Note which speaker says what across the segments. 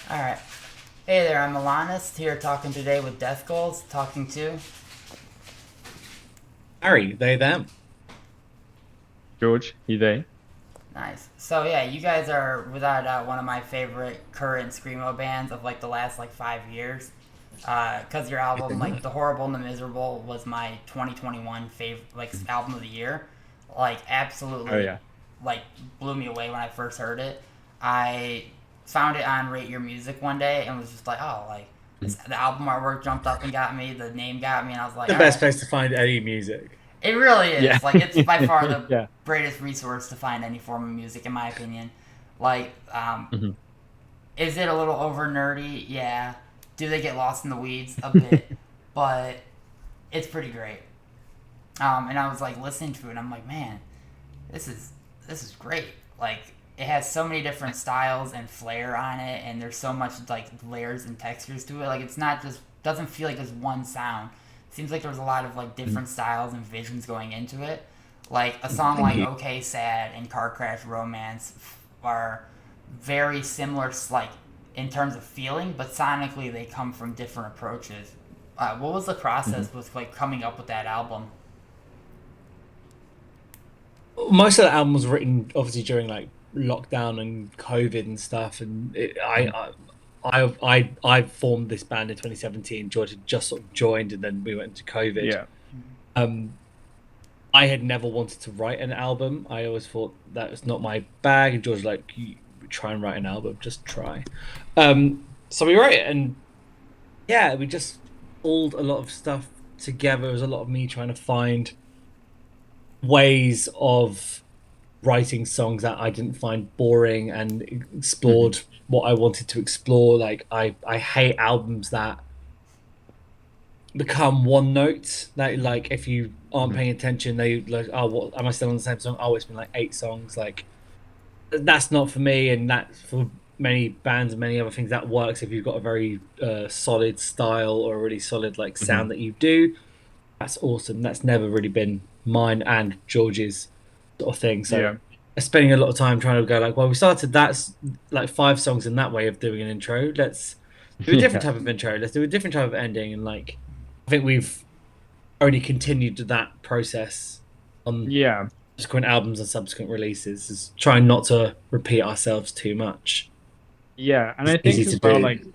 Speaker 1: All right. Hey there, I'm Alanis here talking today with Death Goals. Talking to.
Speaker 2: Harry, they, them.
Speaker 3: George, you there?
Speaker 1: Nice. So yeah, you guys are without a doubt one of my favorite current screamo bands of like the last like 5 years. Cause your album like The Horrible and the Miserable was my 2021 favorite like album of the year. Like
Speaker 3: Oh
Speaker 1: absolutely,
Speaker 3: yeah.
Speaker 1: like blew me away when I first heard it. I found it on Rate Your Music one day and was just like, oh, like this,
Speaker 3: Mhm.
Speaker 1: the album artwork jumped up and got me. The name got me, and I was like,
Speaker 2: The
Speaker 1: all
Speaker 2: best
Speaker 1: right.
Speaker 2: place to find any music.
Speaker 1: It really
Speaker 3: Yeah.
Speaker 1: is. Like, it's by far the
Speaker 3: Yeah.
Speaker 1: greatest resource to find any form of music, in my opinion. Like,
Speaker 3: Mhm.
Speaker 1: is it a little over nerdy? Yeah. Do they get lost in the weeds? A bit. But it's pretty great. And I was like listening to it, and I'm like, man, this is this is great. Like, it has so many different styles and flair on it, and there's so much like layers and textures to it. Like, it's not just doesn't feel like there's one sound. It seems like there's a lot of like
Speaker 3: Mhm.
Speaker 1: different styles and visions going into it. Like a song
Speaker 2: Thank
Speaker 1: like
Speaker 2: you.
Speaker 1: "Okay Sad" and "Car Crash Romance" are very similar, like in terms of feeling, but sonically they come from different approaches. What was the
Speaker 3: Mhm.
Speaker 1: process with like coming up with that album?
Speaker 2: Most of the album was written obviously during like lockdown and COVID and stuff, and
Speaker 3: Mhm.
Speaker 2: I formed this band in 2017. George had just sort of joined, and then we went into COVID.
Speaker 3: Yeah.
Speaker 2: Um, I had never wanted to write an album. I always thought that was not my bag, and George was like, "You try and write an album, just try." So we wrote it, and yeah, we just pulled a lot of stuff together. It was a lot of me trying to find ways of writing songs that I didn't find boring and
Speaker 3: Mhm.
Speaker 2: explored what I wanted to explore. Like I hate albums that become one note. That like if you aren't
Speaker 3: Mhm.
Speaker 2: paying attention, they like, oh, what am I still on the same song? Oh, it's been like 8 songs. Like that's not for me, and that's for many bands and many other things that works if you've got a very solid style or a really solid like
Speaker 3: Mhm.
Speaker 2: sound that you do. That's awesome. That's never really been mine and George's sort of thing. So
Speaker 3: Yeah.
Speaker 2: spending a lot of time trying to go like, well, we started like 5 songs in that way of doing an intro. Let's do a different
Speaker 3: Yeah.
Speaker 2: type of intro. Let's do a different type of ending. And like, I think we've only continued that process on
Speaker 3: Yeah.
Speaker 2: subsequent albums and subsequent releases, is trying not to repeat ourselves too much.
Speaker 3: Yeah. And
Speaker 2: It's
Speaker 3: I
Speaker 2: easy
Speaker 3: think
Speaker 2: to
Speaker 3: as well, like,
Speaker 2: do.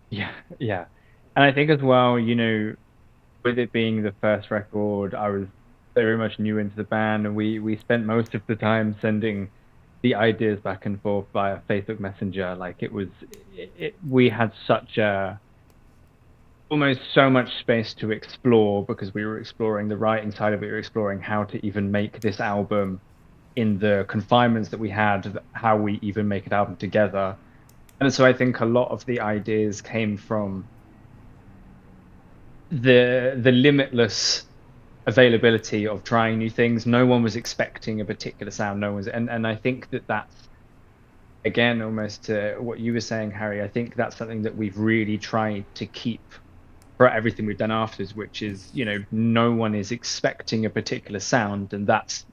Speaker 3: yeah, yeah. And I think as well, with it being the first record, I was very much new into the band, and we spent most of the time sending the ideas back and forth via Facebook Messenger. Like we had such a almost so much space to explore because we were exploring the writing side of it, we were exploring how to even make this album in the confinements that we had, how we even make an album together. And so I think a lot of the ideas came from the limitless availability of trying new things. No one was expecting a particular sound. No one's, and I think that that's again almost to what you were saying, Harry. I think that's something that we've really tried to keep for everything we've done afterwards, which is, no one is expecting a particular sound, and that's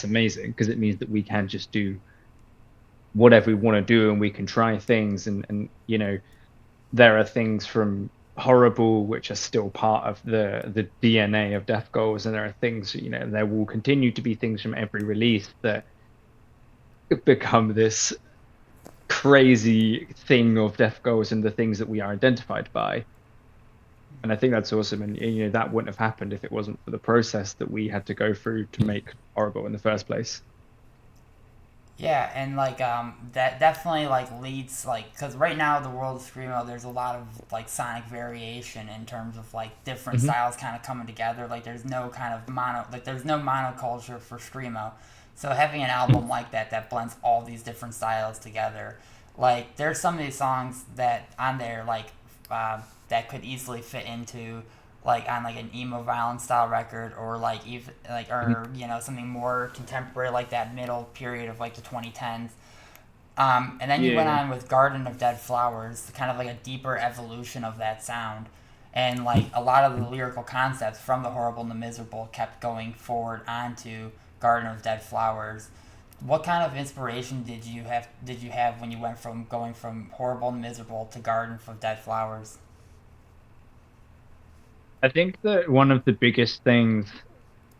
Speaker 3: amazing because it means that we can just do whatever we want to do and we can try things and there are things from horrible which are still part of the DNA of Death Goals, and there are things, there will continue to be things from every release that become this crazy thing of Death Goals and the things that we are identified by. And I think that's awesome. And that wouldn't have happened if it wasn't for the process that we had to go through to make Horrible in the first place.
Speaker 1: Yeah, and like that definitely like leads like because right now the world of screamo there's a lot of like sonic variation in terms of like different
Speaker 3: Hmm.
Speaker 1: styles kind of coming together. Like there's no kind of there's no monoculture for screamo. So having an album like that that blends all these different styles together, like there's some of these songs that on there like that could easily fit into like on like an emo violence style record or like even like or something more contemporary like that middle period of like the 2010s. And then you went
Speaker 3: Yeah.
Speaker 1: on with Garden of Dead Flowers, kind of like a deeper evolution of that sound, and like a lot of the lyrical concepts from the Horrible and the Miserable kept going forward onto Garden of Dead Flowers. what kind of inspiration did you have when you went from going from Horrible and Miserable to Garden for Dead Flowers?
Speaker 3: I think that one of the biggest things,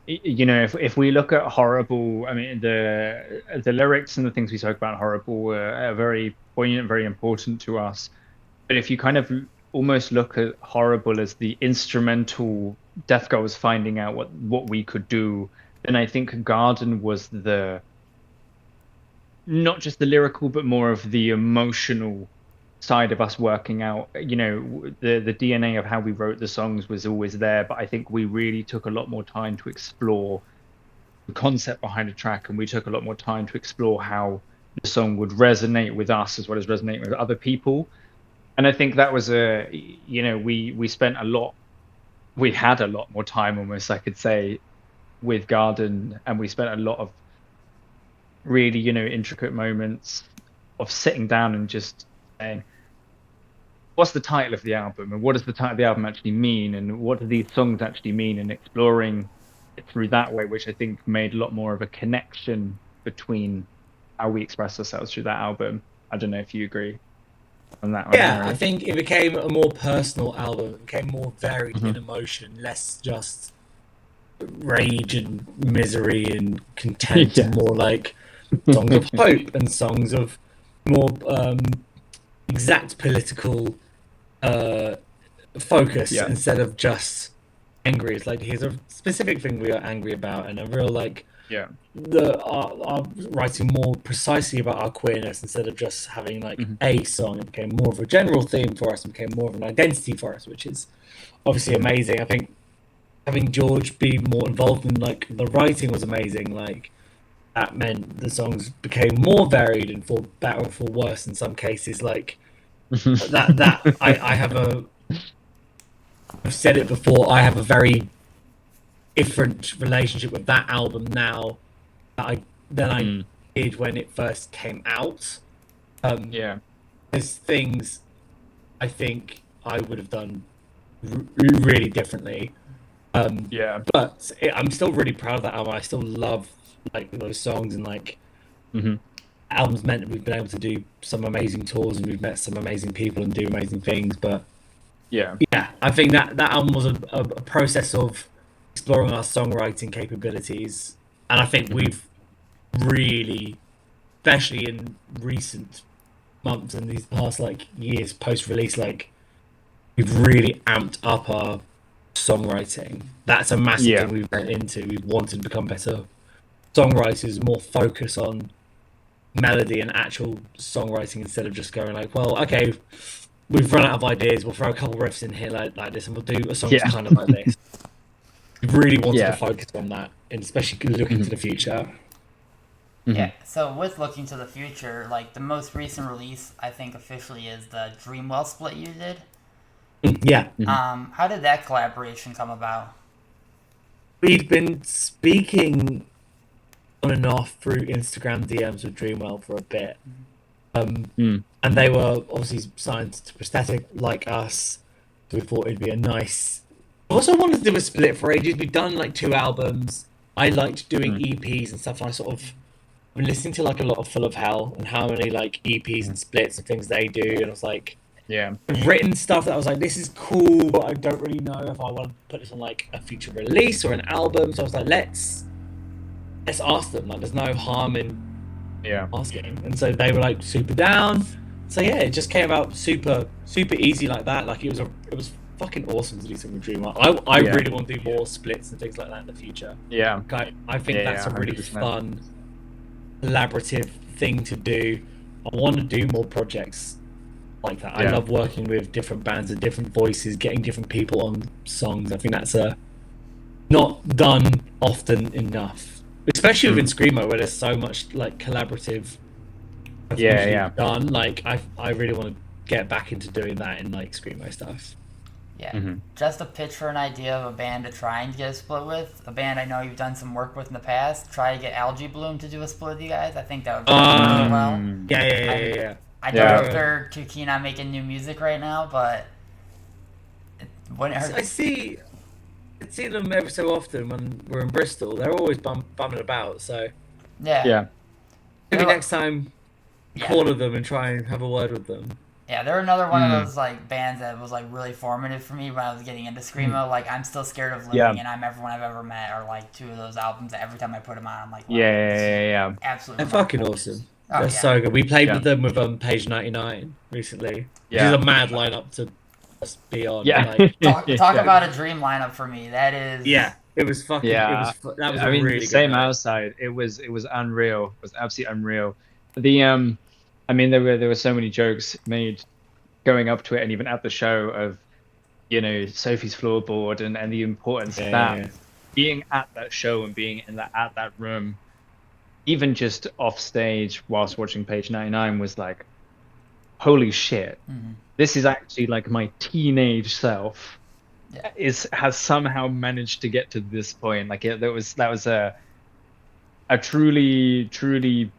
Speaker 3: if we look at Horrible, I mean, the lyrics and the things we spoke about in Horrible are very poignant, very important to us. But if you kind of almost look at Horrible as the instrumental Death Girl was finding out what we could do, then I think Garden was the not just the lyrical, but more of the emotional side of us working out. The DNA of how we wrote the songs was always there, but I think we really took a lot more time to explore the concept behind a track, and we took a lot more time to explore how the song would resonate with us as well as resonate with other people. And I think that was we spent we had a lot more time, almost I could say, with Garden, and we spent a lot of really intricate moments of sitting down and just saying, what's the title of the album, and what does the title of the album actually mean, and what do these songs actually mean, and exploring it through that way, which I think made a lot more of a connection between how we express ourselves through that album. I don't know if you agree on that one.
Speaker 2: Yeah, I think it became a more personal album. It became more varied in emotion, less just rage and misery and content, and more like songs of hope and songs of more exact political focus instead of just angry. It's like, here's a specific thing we are angry about, and a real our writing more precisely about our queerness instead of just having a song. It became more of a general theme for us, and became more of an identity for us, which is obviously amazing. I think having George be more involved in the writing was amazing. That meant the songs became more varied, and for better or for worse in some cases. I've said it before, I have a very different relationship with that album now than I did when it first came out. There's things I think I would have done really differently. But I'm still really proud of that album. I still love those songs, and albums meant that we've been able to do some amazing tours, and we've met some amazing people and do amazing things. But I think that album was a process of exploring our songwriting capabilities, and I think we've really, especially in recent months and these past years post-release, we've really amped up our songwriting. That's a massive thing we've went into. We've wanted to become better songwriters, more focus on melody and actual songwriting instead of just going okay, we've run out of ideas, we'll throw a couple riffs in here like this, and we'll do a song kind of like this. We really wanted to focus on that, and especially looking to the future.
Speaker 1: Yeah, so with looking to the future, the most recent release, I think officially, is the Dreamwell split you did. How did that collaboration come about?
Speaker 2: We'd been speaking on and off through Instagram DMs with Dreamwell for a bit. And they were obviously signed to Prosthetic like us, so we thought it'd be a nice... I also wanted to do a split for ages. We'd done 2 albums. I liked doing EPs and stuff, and I've been listening to a lot of Full of Hell and how many EPs and splits and things they do, and I was I've written stuff that I was this is cool, but I don't really know if I want to put this on a feature release or an album. So I was let's ask them. There's no harm in asking. And so they were super down. So it just came out super easy like that. It was fucking awesome to do something with Dreamwell. I really want to do more splits and things like that in the future. I think that's a really 100%. Fun collaborative thing to do. I want to do more projects like that. I love working with different bands and different voices, getting different people on songs. I think that's not done often enough, especially within Screamo, where there's so much collaborative done. I really want to get back into doing that in Screamo stuff.
Speaker 1: Just a pitch for an idea of a band to try and get a split with. A band I know you've done some work with in the past. Try to get Algae Bloom to do a split with you guys. I think that would be really well.
Speaker 2: Yeah.
Speaker 1: I don't know if they're too keen on making new music right now, but it wouldn't hurt.
Speaker 2: I see them every so often when we're in Bristol. They're always bumming about. So
Speaker 1: yeah.
Speaker 2: Maybe
Speaker 1: They're-
Speaker 2: next time,
Speaker 1: Yeah.
Speaker 2: corner them and try and have a word with them.
Speaker 1: Yeah, they're another one of those like bands that was like really formative for me when I was getting into screamo. Like, I'm Still Scared of Living and I'm Everyone I've Ever Met are like two of those albums that every time I put them on, I'm like, wow,
Speaker 3: Yeah.
Speaker 1: absolutely.
Speaker 2: They're fucking awesome.
Speaker 1: Oh,
Speaker 2: They're
Speaker 1: yeah.
Speaker 2: so good. We played with them with Page 99 recently. Which is a mad lineup to just be on.
Speaker 3: Yeah.
Speaker 2: Like,
Speaker 1: Talk about a dream lineup for me. That is.
Speaker 2: yeah, it was fucking.
Speaker 3: Yeah.
Speaker 2: That was
Speaker 3: I
Speaker 2: a
Speaker 3: mean,
Speaker 2: really
Speaker 3: same
Speaker 2: good night.
Speaker 3: outside. It was unreal. It was absolutely unreal. The I mean, there were so many jokes made going up to it and even at the show of, you know, Sophie's floorboard and the importance of that. Being at that show and being at that room, even just off stage whilst watching Page 99 was like, holy shit, this is actually like my teenage self has somehow managed to get to this point. Like that was a truly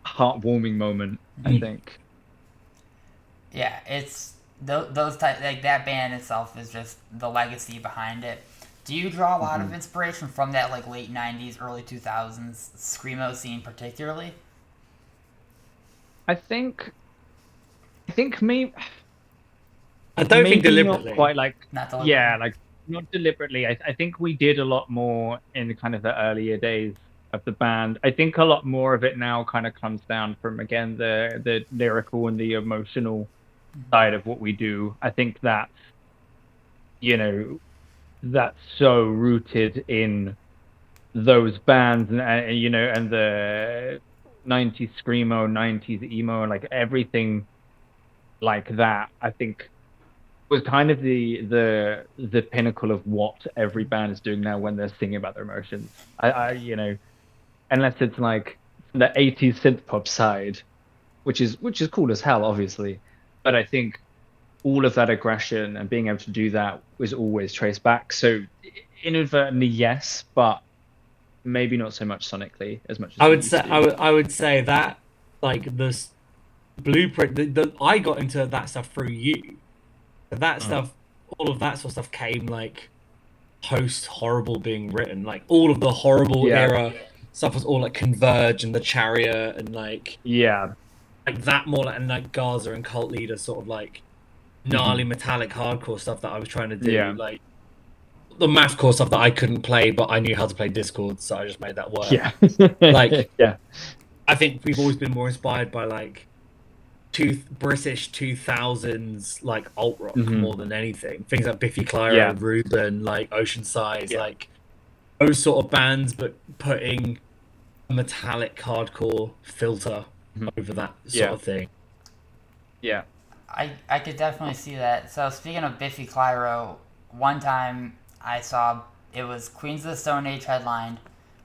Speaker 3: heartwarming moment, I think.
Speaker 1: Yeah, it's those type, like that band itself is just the legacy behind it. Do you draw a lot of inspiration from that like late '90s, early 2000s screamo scene particularly?
Speaker 3: I think maybe.
Speaker 2: I don't think
Speaker 3: maybe
Speaker 2: deliberately.
Speaker 3: not quite like.
Speaker 1: Not deliberately.
Speaker 3: Yeah, like not deliberately. I think we did a lot more in kind of the earlier days of the band. I think a lot more of it now kind of comes down from, again, the lyrical and the emotional side of what we do. I think that, you know, that's so rooted in those bands and you know, and the 90s screamo, 90s emo, like everything like that, I think was kind of the pinnacle of what every band is doing now when they're singing about their emotions. I you know, unless it's like the 80s synth pop side, which is cool as hell, obviously. But I think all of that aggression and being able to do that was always traced back. So inadvertently, yes, but maybe not so much sonically as much as
Speaker 2: I would say that like this blueprint that I got into that stuff through you. That stuff, all of that sort of stuff came like post Horrible being written. Like all of the Horrible era stuff was all like Converge and the Chariot and like like that more like, and like Gaza and Cult Leader sort of like gnarly metallic hardcore stuff that I was trying to do. Like the mathcore stuff that I couldn't play, but I knew how to play Discord, so I just made that work. Like I think we've always been more inspired by like British 2000s like alt rock more than anything. Things like Biffy Clyro, Reuben, like Oceanside, like those sort of bands, but putting a metallic hardcore filter over that sort of thing.
Speaker 3: Yeah.
Speaker 1: I could definitely see that. So speaking of Biffy Clyro, one time I saw it was Queens of the Stone Age headlined,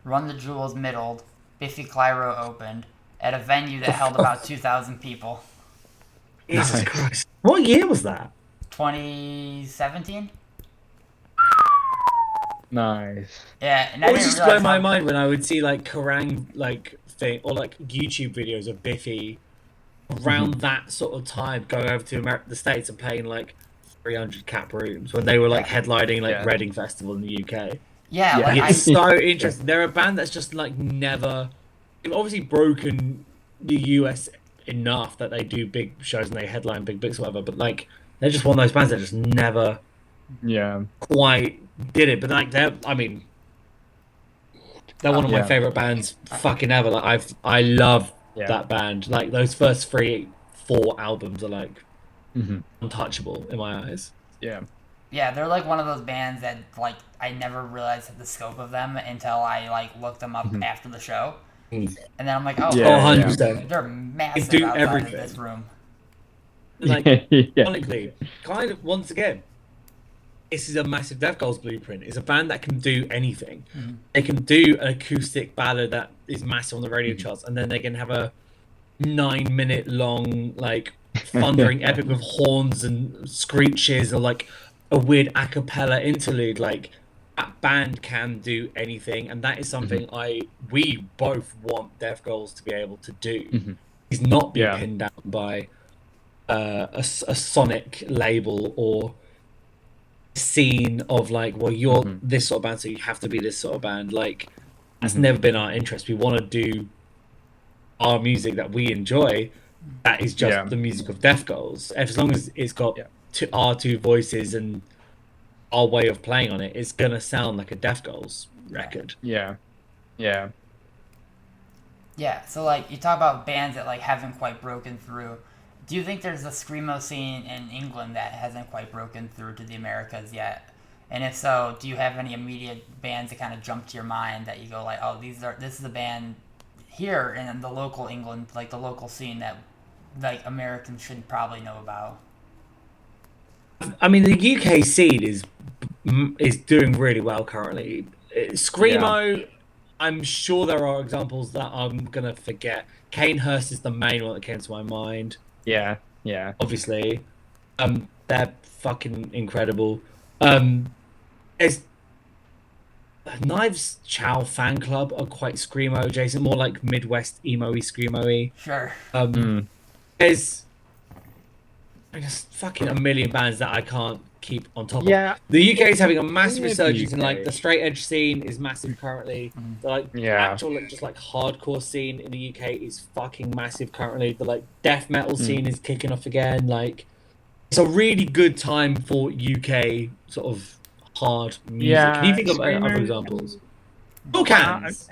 Speaker 1: Run the Jewels middled, Biffy Clyro opened at a venue that held about 2,000 people.
Speaker 2: Jesus Christ. What year was that?
Speaker 1: 2017?
Speaker 3: Nice.
Speaker 1: Yeah, and
Speaker 2: it would just blow my mind when I would see like Kerrang like thing or like YouTube videos of Biffy around that sort of time going over to the States and playing like 300 cap rooms when they were like headlining like Reading Festival in the UK.
Speaker 1: Yeah, like,
Speaker 2: it's so interesting. They're a band that's just like never, they've obviously broken the US enough that they do big shows and they headline big or whatever, but like they're just one of those bands that just never quite did it. But like they're one of my favorite bands fucking ever. Like I love that band. Like those first 4 albums are like untouchable in my eyes.
Speaker 1: Yeah, they're like one of those bands that like I never realized the scope of them until I like looked them up after the show. And then I'm like,
Speaker 2: 100%.
Speaker 1: They're massive
Speaker 2: do
Speaker 1: outside
Speaker 2: everything.
Speaker 1: of this room.
Speaker 2: Like, ironically, kind of, once again, this is a massive Death Goals blueprint. It's a band that can do anything. They can do an acoustic ballad that is massive on the radio charts, and then they can have a 9-minute long, like, thundering epic with horns and screeches, or like a weird a cappella interlude. Like, that band can do anything, and that is something we both want Death Goals to be able to do. Is not be pinned down by a sonic label or scene of like, well, you're this sort of band, so you have to be this sort of band. Like, that's never been our interest. We want to do our music that we enjoy, that is just
Speaker 3: Yeah.
Speaker 2: the music of Death Goals. As long as it's got
Speaker 3: Yeah.
Speaker 2: our two voices and our way of playing on it, it's gonna sound like a Death Goals record.
Speaker 3: Yeah. Yeah.
Speaker 1: Yeah, so like you talk about bands that like haven't quite broken through. Do you think there's a screamo scene in England that hasn't quite broken through to the Americas yet? And if so, do you have any immediate bands that kind of jump to your mind that you go like, oh, this is a band here in the local England, like the local scene that like Americans should probably know about?
Speaker 2: I mean, the UK scene is doing really well currently.
Speaker 3: Yeah.
Speaker 2: Screamo, I'm sure there are examples that I'm gonna forget. Kanehurst is the main one that came to my mind.
Speaker 3: Yeah. Yeah.
Speaker 2: Obviously, they're fucking incredible. It's Knives Chow fan club are quite screamo adjacent, more like Midwest emo-y screamo-y.
Speaker 1: Sure.
Speaker 3: Mm.
Speaker 2: There's I guess fucking a million bands that I can't keep on top
Speaker 3: Yeah.
Speaker 2: of. The UK is having a massive
Speaker 3: Yeah, the
Speaker 2: resurgence in like
Speaker 3: UK.
Speaker 2: the straight edge scene is massive currently. The like
Speaker 3: Yeah.
Speaker 2: actual like, just like hardcore scene in the UK is fucking massive currently. The like death metal scene is kicking off again. Like it's a really good time for UK sort of hard music.
Speaker 3: Yeah,
Speaker 2: Can you think of
Speaker 3: screamo.
Speaker 2: other examples? Bookhands.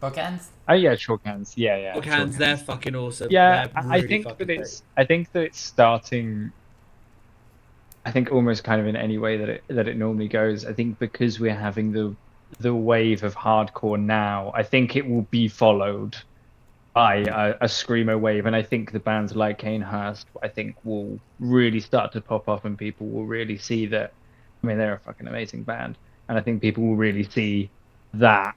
Speaker 1: Bookends?
Speaker 3: Oh yeah, chalk hands. Yeah.
Speaker 2: Bookhands,
Speaker 3: Chalk
Speaker 2: they're
Speaker 3: hands.
Speaker 2: fucking awesome.
Speaker 3: Yeah,
Speaker 2: They're
Speaker 3: I
Speaker 2: really
Speaker 3: think
Speaker 2: fucking
Speaker 3: that
Speaker 2: great.
Speaker 3: it's starting. I think almost kind of in any way that it normally goes. I think because we're having the wave of hardcore now, I think it will be followed by a screamo wave, and I think the bands like Kanehurst, I think will really start to pop up, and people will really see that. I mean, they're a fucking amazing band, and I think people will really see that.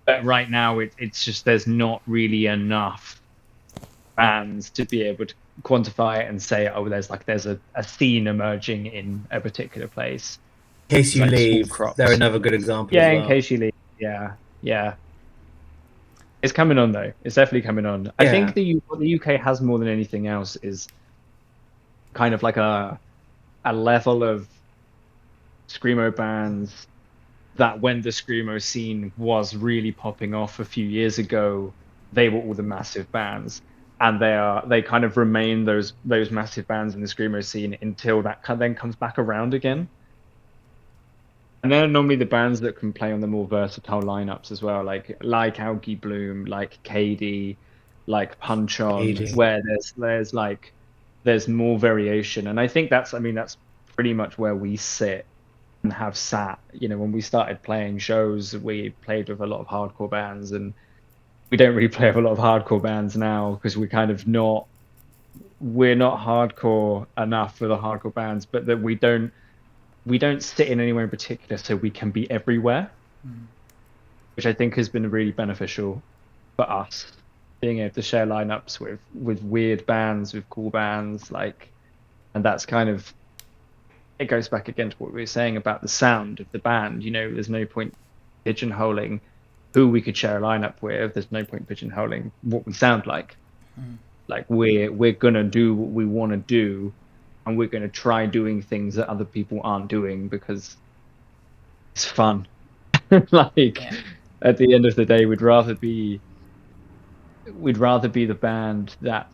Speaker 3: But right now, it's just there's not really enough bands to be able to quantify it and say, oh, there's a scene emerging in a particular place.
Speaker 2: In case you
Speaker 3: Like small
Speaker 2: leave,
Speaker 3: crops.
Speaker 2: they're another good example
Speaker 3: Yeah,
Speaker 2: as well.
Speaker 3: in case you leave. Yeah. It's coming on though. It's definitely coming on. I think what the UK has more than anything else is kind of like a level of screamo bands that when the screamo scene was really popping off a few years ago, they were all the massive bands, and they kind of remain those massive bands in the screamo scene until that then comes back around again. And they're normally the bands that can play on the more versatile lineups as well, like Algae Bloom, like Katie, like Punch On,
Speaker 2: Katie.
Speaker 3: where there's more variation. And I think that's pretty much where we sit and have sat. You know, when we started playing shows, we played with a lot of hardcore bands, and we don't really play with a lot of hardcore bands now because we're kind of we're not hardcore enough for the hardcore bands, but that we don't sit in anywhere in particular, so we can be everywhere, which I think has been really beneficial for us, being able to share lineups with weird bands, with cool bands, and that's kind of, it goes back again to what we were saying about the sound of the band. You know, there's no point pigeonholing who we could share a lineup with. There's no point pigeonholing what we sound like. Like we're gonna do what we want to do, and we're going to try doing things that other people aren't doing because it's fun. At the end of the day, we'd rather be the band that's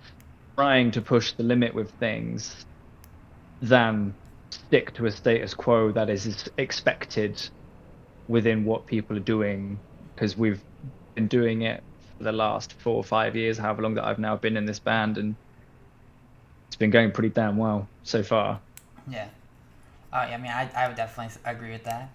Speaker 3: trying to push the limit with things than stick to a status quo that is expected within what people are doing, because we've been doing it for the last 4 or 5 years, however long that I've now been in this band, and it's been going pretty damn well so far.
Speaker 1: Yeah. I mean, I would definitely agree with that.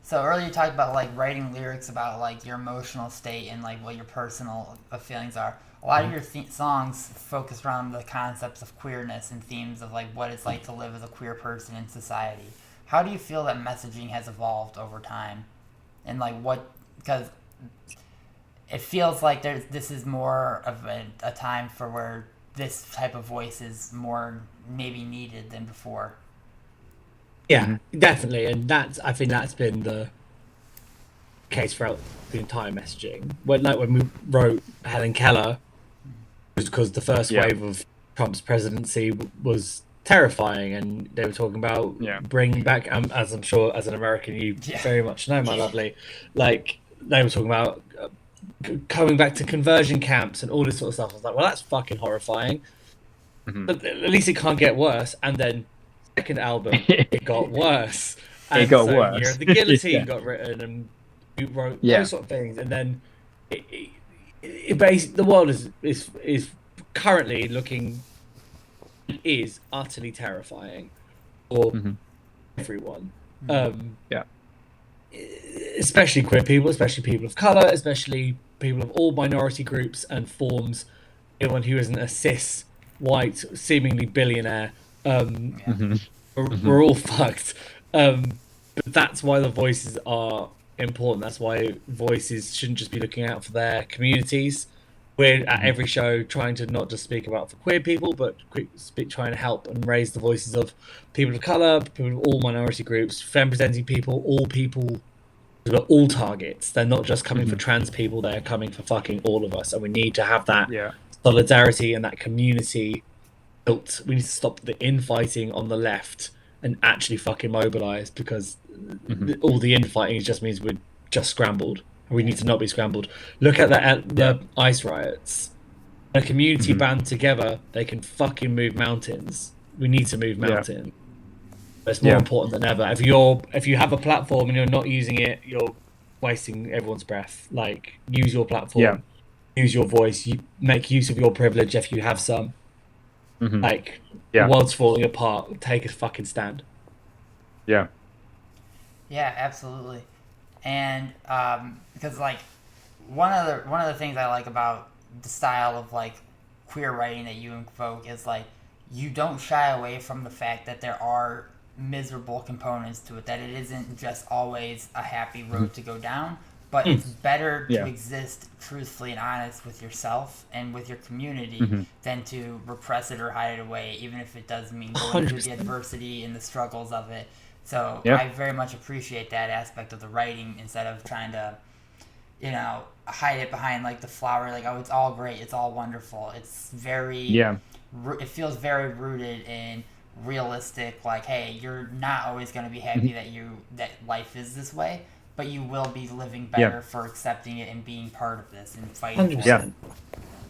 Speaker 1: So earlier you talked about like writing lyrics about like your emotional state and like what your personal feelings are. A lot of your songs focus around the concepts of queerness and themes of like what it's like to live as a queer person in society. How do you feel that messaging has evolved over time? And like because it feels like this is more of a time for where this type of voice is more maybe needed than before.
Speaker 2: Yeah, definitely, and I think that's been the case throughout the entire messaging. When we wrote Helen Keller, it was because the first wave of Trump's presidency was terrifying, and they were talking about bringing back, as I'm sure as an American you very much know, my lovely, like they were talking about coming back to conversion camps and all this sort of stuff. I was like, well, that's fucking horrifying. But at least it can't get worse. And then second album, it got worse. And
Speaker 3: It got
Speaker 2: so
Speaker 3: worse.
Speaker 2: Year of the Guillotine
Speaker 3: Yeah.
Speaker 2: got written, and we wrote
Speaker 3: Yeah.
Speaker 2: those sort of things. And then the world is currently looking is utterly terrifying for everyone.
Speaker 3: Yeah.
Speaker 2: Especially queer people, especially people of color, especially people of all minority groups and forms. Anyone who isn't a cis, white, seemingly billionaire. We're all fucked. But that's why the voices are important. That's why voices shouldn't just be looking out for their communities. We're at every show trying to not just speak about for queer people, but trying to help and raise the voices of people of color, people of all minority groups, femme-presenting people, all targets. They're not just coming for trans people; they're coming for fucking all of us, and we need to have that solidarity and that community built. We need to stop the infighting on the left and actually fucking mobilize, because all the infighting just means we're just scrambled. We need to not be scrambled. Look at the ice riots. A community band together, they can fucking move mountains. We need to move mountains. It's more important than ever. If you have a platform and you're not using it, you're wasting everyone's breath. Like, use your platform, use your voice, make use of your privilege if you have some. The world's falling apart. Take a fucking stand.
Speaker 3: Yeah,
Speaker 1: absolutely. And because like one of the things I like about the style of like queer writing that you invoke is like you don't shy away from the fact that there are miserable components to it, that it isn't just always a happy road to go down, but it's better to exist truthfully and honest with yourself and with your community than to repress it or hide it away, even if it does mean going through the adversity and the struggles of it. So I very much appreciate that aspect of the writing, instead of trying to, hide it behind like the flower, like, oh, it's all great, it's all wonderful. It's very, it feels very rooted in realistic, like, hey, you're not always going to be happy that life is this way, but you will be living better for accepting it and being part of this and fighting.
Speaker 2: 100%.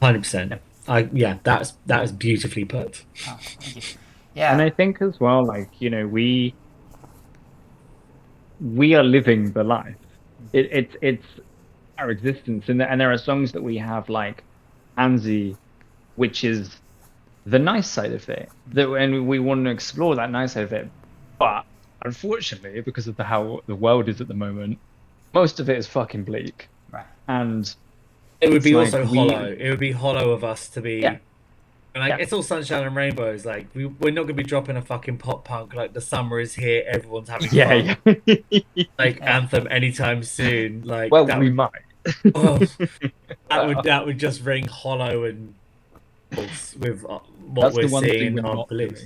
Speaker 2: 100%. That is beautifully put.
Speaker 1: Oh, thank you. Yeah.
Speaker 3: And I think as well, like, we are living the life. It's our existence, and there are songs that we have like Anzi, which is the nice side of it, and we want to explore that nice side of it. But unfortunately, because of how the world is at the moment, most of it is fucking bleak.
Speaker 1: Right.
Speaker 3: And
Speaker 2: it would be also hollow. It would be hollow of us to be.
Speaker 3: Yeah.
Speaker 2: It's all sunshine and rainbows. Like, we're not going to be dropping a fucking pop punk like the summer is here, everyone's having fun. Like anthem anytime soon. Like,
Speaker 3: well, we might.
Speaker 2: That would just ring hollow and with what we're seeing in our beliefs.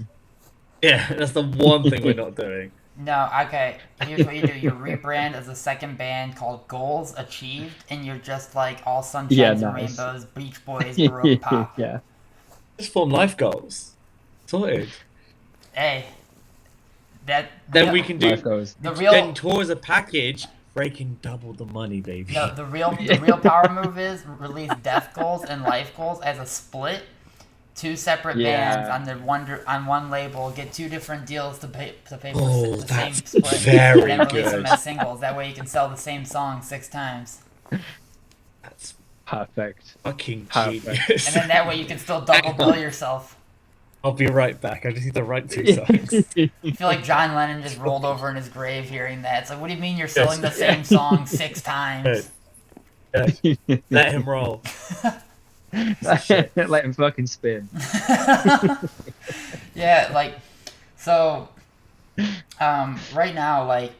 Speaker 2: Yeah, that's the one thing we're not doing.
Speaker 1: No, okay. Here's what you do: you rebrand as a second band called Goals Achieved, and you're just like all sunshines and rainbows, Beach Boys, Baroque pop.
Speaker 2: Just form life goals. Sorted.
Speaker 1: Hey,
Speaker 2: then we can do
Speaker 1: the real.
Speaker 2: Then tour as a package, breaking double the money, baby.
Speaker 1: No, the real power move is release Death Goals and Life Goals as a split. Two separate bands on one label, get two different deals to pay for the same split,
Speaker 2: very
Speaker 1: and then release
Speaker 2: good.
Speaker 1: them as singles. That way you can sell the same song 6 times.
Speaker 2: That's
Speaker 3: perfect.
Speaker 2: Fucking genius.
Speaker 1: And then that way you can still double bill yourself.
Speaker 2: I'll be right back. I just need to write 2 songs.
Speaker 1: I feel like John Lennon just rolled over in his grave hearing that. It's like, what do you mean you're selling the same song 6 times?
Speaker 2: Let him roll.
Speaker 3: Let him fucking spin.
Speaker 1: Yeah, like, so, right now, like,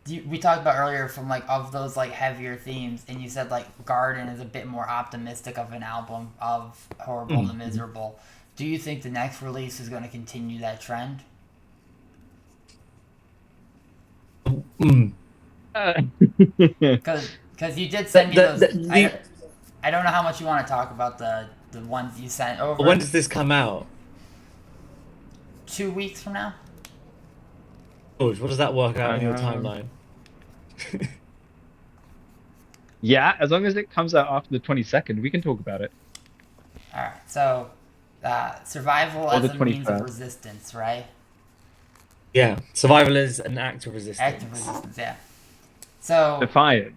Speaker 1: we talked about earlier from, like, of those, like, heavier themes, and you said, like, Garden is a bit more optimistic of an album of Horrible to Miserable. Do you think the next release is going to continue that trend? Because you did send me those... I don't know how much you want to talk about the ones you sent over.
Speaker 2: When does this come out?
Speaker 1: 2 weeks from now.
Speaker 2: George, what does that work out in your timeline?
Speaker 3: Yeah, as long as it comes out after the 22nd, we can talk about it.
Speaker 1: All right. So, survival
Speaker 3: Or
Speaker 1: as
Speaker 3: the
Speaker 1: a means of
Speaker 3: 21st.
Speaker 1: resistance, right?
Speaker 2: Yeah, survival is an act of
Speaker 1: Active
Speaker 2: resistance.
Speaker 1: resistance. Yeah. So,
Speaker 3: Defiant.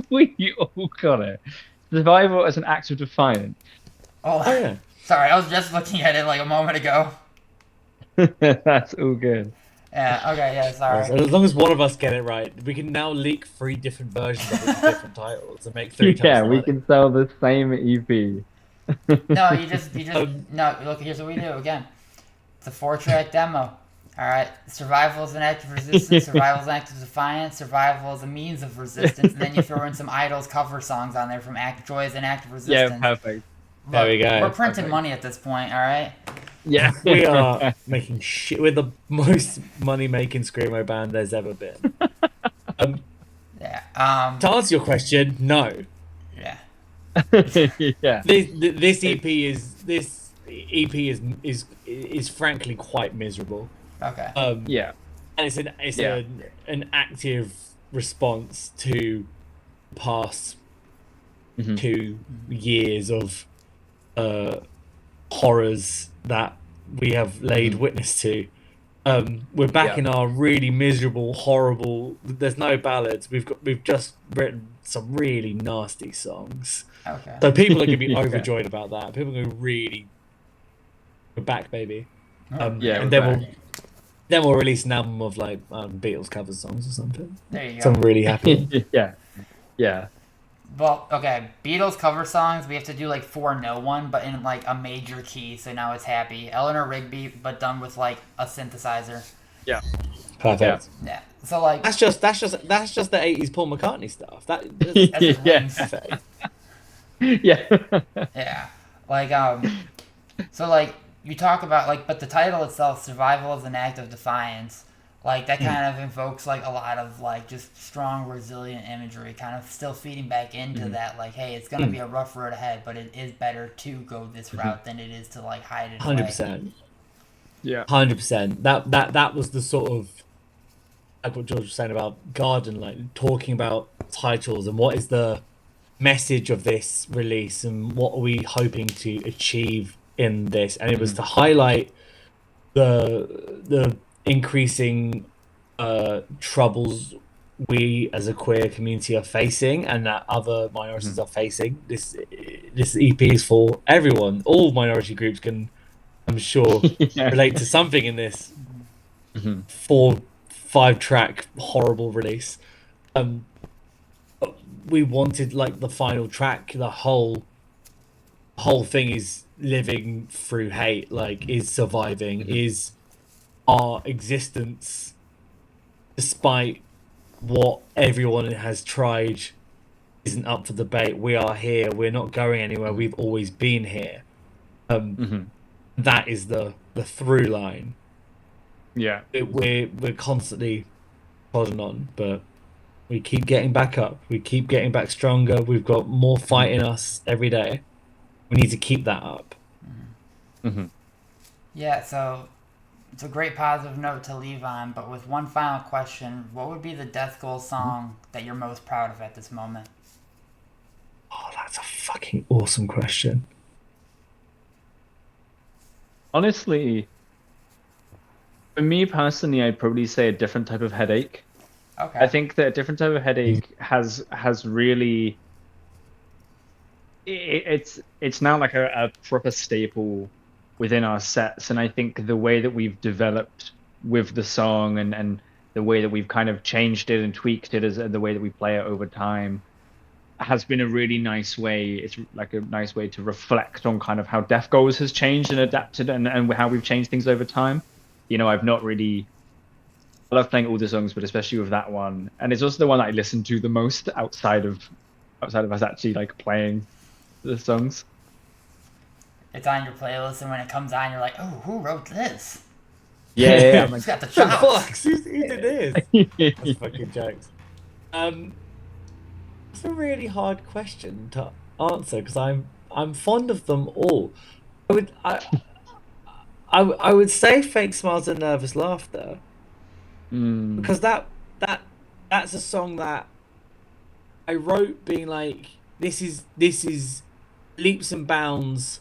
Speaker 3: We all got it. Survival as an act of defiance.
Speaker 2: Oh
Speaker 1: oh,
Speaker 2: yeah.
Speaker 1: sorry, I was just looking at it like a moment ago.
Speaker 3: That's all good.
Speaker 1: Yeah. Okay. Yeah.
Speaker 2: Yes,
Speaker 1: Sorry.
Speaker 2: as long as one of us get it right, we can now leak 3 different versions of it with different titles and make 3 times
Speaker 3: Yeah,
Speaker 2: the
Speaker 3: we
Speaker 2: money.
Speaker 3: can sell the same EP.
Speaker 1: No, you just
Speaker 2: Um,
Speaker 1: no. Look, here's what we do again. It's a 4-track demo. All right. Survival is an act of resistance. Survival is an act of defiance. Survival is a means of resistance. And then you throw in some idols cover songs on there from Act Joy is an act of
Speaker 3: Yeah,
Speaker 1: resistance.
Speaker 3: perfect.
Speaker 2: there
Speaker 1: Look,
Speaker 2: we
Speaker 1: we're
Speaker 2: go.
Speaker 1: printing
Speaker 3: Perfect.
Speaker 1: money at this point. All right.
Speaker 3: Yeah.
Speaker 2: We are making shit. We're the most money-making screamo band there's ever been. Um,
Speaker 1: Yeah.
Speaker 2: to answer your question, no.
Speaker 1: Yeah.
Speaker 3: Yeah.
Speaker 2: This
Speaker 3: It's
Speaker 2: EP is frankly quite miserable.
Speaker 1: Okay.
Speaker 3: yeah.
Speaker 2: And
Speaker 3: Yeah.
Speaker 2: an active response to past
Speaker 3: Mhm.
Speaker 2: 2 years of horrors that we have laid
Speaker 3: Mhm.
Speaker 2: witness to. We're back
Speaker 3: Yeah.
Speaker 2: in our really miserable, horrible. There's no ballads. We've just written some really nasty songs.
Speaker 1: Okay.
Speaker 2: So people are gonna be
Speaker 3: Yeah.
Speaker 2: overjoyed about that. People are gonna really, we're back, baby.
Speaker 3: Yeah,
Speaker 2: And
Speaker 3: we're
Speaker 2: then we'll release an album of like Beatles cover songs or something.
Speaker 1: There you
Speaker 2: So
Speaker 1: go.
Speaker 2: I'm really happy.
Speaker 3: Yeah. Yeah.
Speaker 1: Well, okay. Beatles cover songs. We have to do like For No One, but in like a major key. So now it's happy. Eleanor Rigby, but done with like a synthesizer.
Speaker 3: Yeah.
Speaker 2: Perfect.
Speaker 1: Yeah. So like
Speaker 2: That's just the '80s Paul McCartney stuff.
Speaker 1: that's his
Speaker 3: Yeah.
Speaker 1: wings.
Speaker 2: Perfect.
Speaker 3: Yeah.
Speaker 1: Yeah. Like so like you talk about like but the title itself, Survival is an Act of Defiance, like that kind of invokes like a lot of like just strong resilient imagery, kind of still feeding back into that like, hey, it's gonna be a rough road ahead, but it is better to go this route than it is to like hide it away.
Speaker 2: 100%.
Speaker 3: Yeah.
Speaker 2: 100%. That was the sort of like what George was saying about Garden, like talking about titles and what is the message of this release and what are we hoping to achieve in this, and it was to highlight the increasing troubles we as a queer community are facing and that other minorities are facing. This EP is for everyone. All minority groups can, I'm sure,
Speaker 3: Yeah.
Speaker 2: relate to something in this
Speaker 3: Mhm.
Speaker 2: 4-5 track horrible release. But we wanted like the final track, the whole thing is living through hate, like is surviving, is our existence despite what everyone has tried isn't up for debate. We are here, we're not going anywhere, we've always been here. That is the through line.
Speaker 3: Yeah.
Speaker 2: We're constantly plodding on, but we keep getting back up, we keep getting back stronger, we've got more fight in us every day. We need to keep that up.
Speaker 1: Yeah, so it's a great positive note to leave on, but with one final question, what would be the Death Goal song that you're most proud of at this moment?
Speaker 2: Oh, that's a fucking awesome question.
Speaker 3: Honestly, for me personally, I'd probably say a different type of headache.
Speaker 1: Okay.
Speaker 3: I think that a different type of headache has really it's now like a proper staple within our sets, and I think the way that we've developed with the song and the way that we've kind of changed it and tweaked it as the way that we play it over time has been a really nice way. It's like a nice way to reflect on kind of how Death Goals has changed and adapted and how we've changed things over time. You know, I've not really I love playing all the songs, but especially with that one, and it's also the one that I listen to the most outside of us actually like playing the songs.
Speaker 1: It's on your playlist, and when it comes on, you're like, oh, who wrote this?
Speaker 3: Yeah, I'm
Speaker 1: Who's
Speaker 3: like,
Speaker 1: got the chops?
Speaker 2: Fuck, who did this? That's fucking jokes. It's a really hard question to answer because I'm fond of them all. I would say Fake Smiles and Nervous Laughter because that's a song that I wrote being like, this is leaps and bounds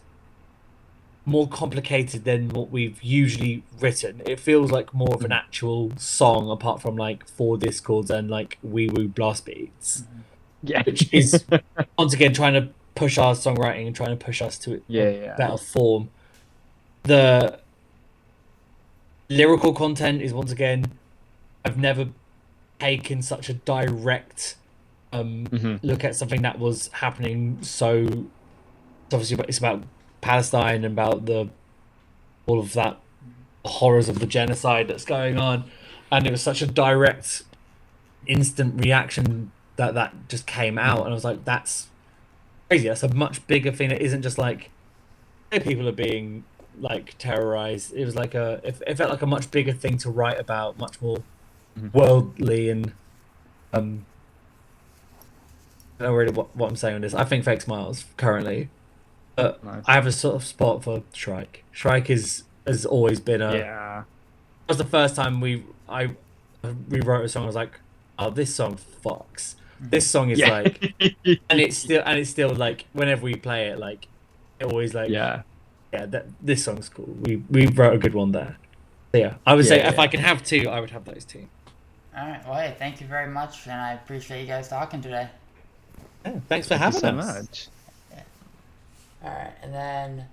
Speaker 2: more complicated than what we've usually written. It feels like more of an actual song, apart from like 4 discords and like wee woo blast beats,
Speaker 3: Yeah.
Speaker 2: which is once again trying to push our songwriting and trying to push us to a better form. The lyrical content is once again, I've never taken such a direct look at something that was happening. So it's obviously it's about Palestine and about all of that horrors of the genocide that's going on, and it was such a direct, instant reaction that just came out, and I was like, that's crazy. That's a much bigger thing. That isn't just like people are being like terrorized. It was like it felt like a much bigger thing to write about, much more worldly, and I don't know really what I'm saying on this. I think Fake Smiles currently, but
Speaker 3: Nice.
Speaker 2: I have a sort of spot for Shrike. Shrike has always been a.
Speaker 3: Yeah.
Speaker 2: It was the first time I rewrote a song. I was like, oh, this song fucks. This song is like, and it's still like whenever we play it, like it always like this song's cool. We wrote a good one there. So yeah, I would say if I can have 2, I would have those 2.
Speaker 1: All right. Well, hey, thank you very much, and I appreciate you guys talking today.
Speaker 2: Yeah, thanks for having
Speaker 3: Thank you
Speaker 2: us.
Speaker 3: so much.
Speaker 1: All right, and then